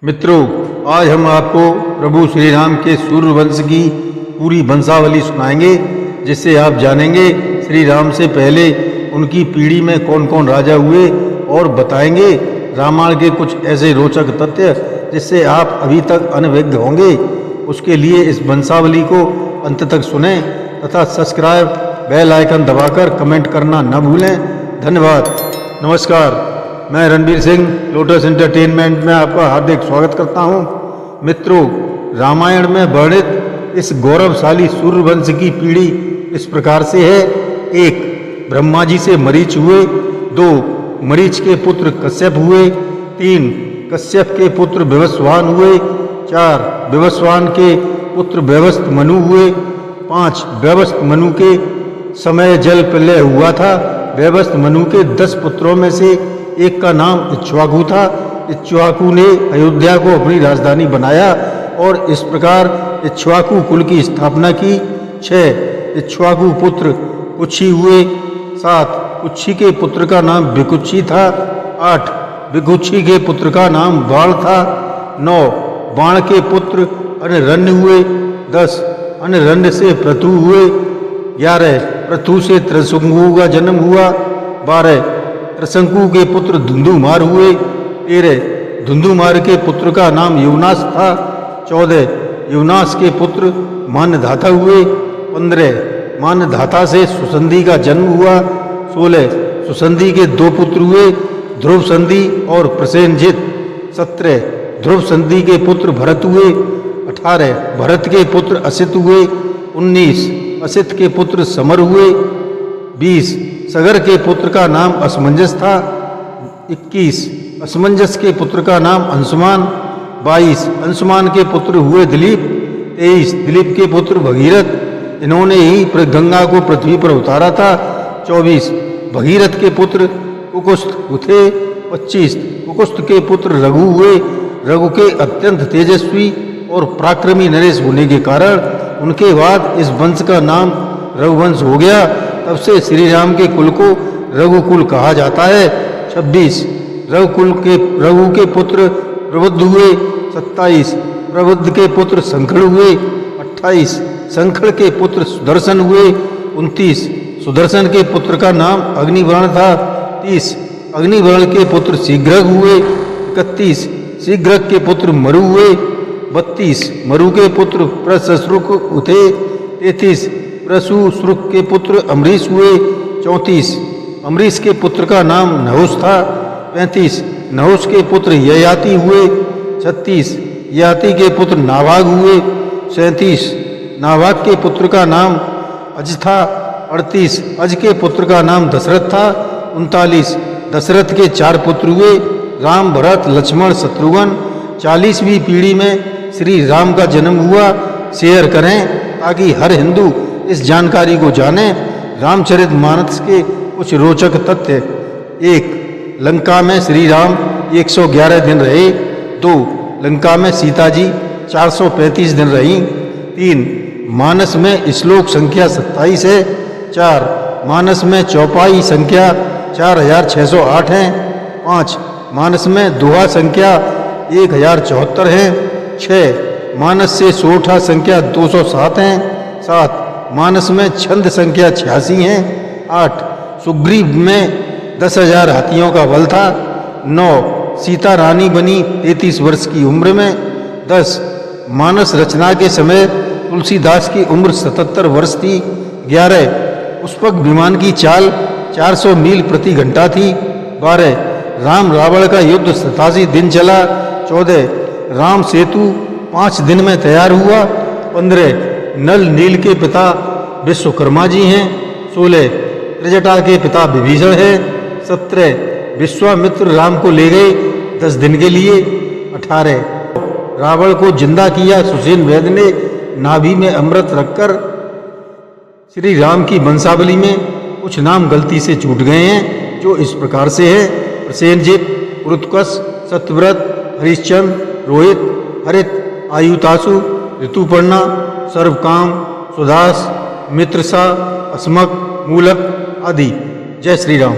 मित्रों, आज हम आपको प्रभु श्री राम के सूर्यवंश की पूरी वंशावली सुनाएंगे, जिससे आप जानेंगे श्री राम से पहले उनकी पीढ़ी में कौन कौन राजा हुए और बताएंगे रामायण के कुछ ऐसे रोचक तथ्य जिससे आप अभी तक अनभिज्ञ होंगे। उसके लिए इस वंशावली को अंत तक सुनें तथा सब्सक्राइब बेल आइकन दबाकर कमेंट करना न भूलें। धन्यवाद। नमस्कार, मैं रणबीर सिंह लोटस एंटरटेनमेंट में आपका हार्दिक स्वागत करता हूं। मित्रों, रामायण में वर्णित इस गौरवशाली सूर्यवंश की पीढ़ी इस प्रकार से है। 1. ब्रह्मा जी से मरीच हुए। 2. मरीच के पुत्र कश्यप हुए। 3. कश्यप के पुत्र विवस्वान हुए। 4. विवस्वान के पुत्र व्यवस्थ मनु हुए। 5. व्यवस्थ मनु के समय जल प्रलय हुआ था। व्यवस्थ मनु के 10 पुत्रों में से एक का नाम इक्ष्वाकु था। इक्ष्वाकु ने अयोध्या को अपनी राजधानी बनाया और इस प्रकार इक्ष्वाकु कुल की स्थापना की। 6. इक्ष्वाकु पुत्र कुक्षी हुए। 7. कुक्षी के पुत्र का नाम विकुक्षी था। 8. विकुक्षी के पुत्र का नाम बाण था। 9. बाण के पुत्र अनरण्य हुए। 10. अनरण्य से पृथु हुए। 11. पृथु से त्रिशंकु का जन्म हुआ। 12. त्रिशंकु के पुत्र धुंधुमार हुए। 13. धुंधुमार के पुत्र का नाम युवनाश था। 14. युवनाश के पुत्र मान्यधाता हुए। 15. मान्यधाता से सुसंधि का जन्म हुआ। 16. सुसंधि के 2 पुत्र हुए, ध्रुव संधि और प्रसेनजित। 17. ध्रुव संधि के पुत्र भरत हुए। 18. भरत के पुत्र असित हुए। 19. असित के पुत्र समर हुए। 20. सगर के पुत्र का नाम असमंजस था। 21. असमंजस के पुत्र का नाम अंशुमान। 22. अंशुमान के पुत्र हुए दिलीप। 23. दिलीप के पुत्र भगीरथ, इन्होंने ही गंगा को पृथ्वी पर उतारा था। 24. भगीरथ के पुत्र कुकुस्थ थे। 25. कुकुस्थ के पुत्र रघु हुए। रघु के अत्यंत तेजस्वी और पराक्रमी नरेश होने के कारण उनके बाद इस वंश का नाम रघुवंश हो गया। तब से श्री राम के कुल को रघुकुल कहा जाता है। 26. रघु के पुत्र प्रबुद्ध हुए। 27. प्रबुद्ध के पुत्र संखड़ हुए। 28. संखड़ के पुत्र सुदर्शन हुए। 29. सुदर्शन के पुत्र का नाम अग्निवर्ण था। 30. अग्निवर्ण के पुत्र शीघ्रग हुए। 31. शीघ्रग के पुत्र मरु हुए। 32. मरु के पुत्र प्रसश्रुक थे। 33. प्रसुश्रुक के पुत्र अमरीश हुए। 34. अमरीश के पुत्र का नाम नहुष था। 35. नहुष के पुत्र ययाति हुए। 36. ययाति के पुत्र नाभाग हुए। 37. नाभाग के पुत्र का नाम अज था। 38. अज के पुत्र का नाम दशरथ था। 39. दशरथ के 4 पुत्र हुए, राम, भरत, लक्ष्मण, शत्रुघ्न। 40वीं पीढ़ी में श्री राम का जन्म हुआ। शेयर करें ताकि हर हिंदू इस जानकारी को जाने। रामचरितमानस के कुछ रोचक तथ्य। 1. लंका में श्री राम 111 दिन रहे। 2. लंका में सीता जी 435 दिन रहीं। 3. मानस में श्लोक संख्या 27 है। 4. मानस में चौपाई संख्या 4608 है। 5. मानस में दोहा संख्या 1074 है। 6. मानस से सोठा संख्या 207 है। 7. मानस में छंद संख्या 86 है। 8. सुग्रीव में 10,000 हाथियों का बल था। 9. सीता रानी बनी 33 वर्ष की उम्र में। 10. मानस रचना के समय तुलसीदास की उम्र 77 वर्ष थी। 11. पुष्पक विमान की चाल 400 मील प्रति घंटा थी। 12. राम रावण का युद्ध 87 दिन चला। 14. राम सेतु 5 दिन में तैयार हुआ। 15. नल नील के पिता विश्वकर्मा जी हैं। 16. त्रिजटा के पिता विभीषण हैं। 17. विश्वामित्र राम को ले गए 10 दिन के लिए। 18. रावण को जिंदा किया सुसेन वैद्य ने नाभि में अमृत रखकर। श्री राम की वंशावली में कुछ नाम गलती से छूट गए हैं, जो इस प्रकार से है: प्रसेनजित, कृतकश, सत्यव्रत, हरिश्चंद्र, रोहित, हरित, आयुतासु, ऋतुपर्णा, सर्वकाम, सुदास, मित्रसा, अस्मक, मूलक आदि। जय श्री राम।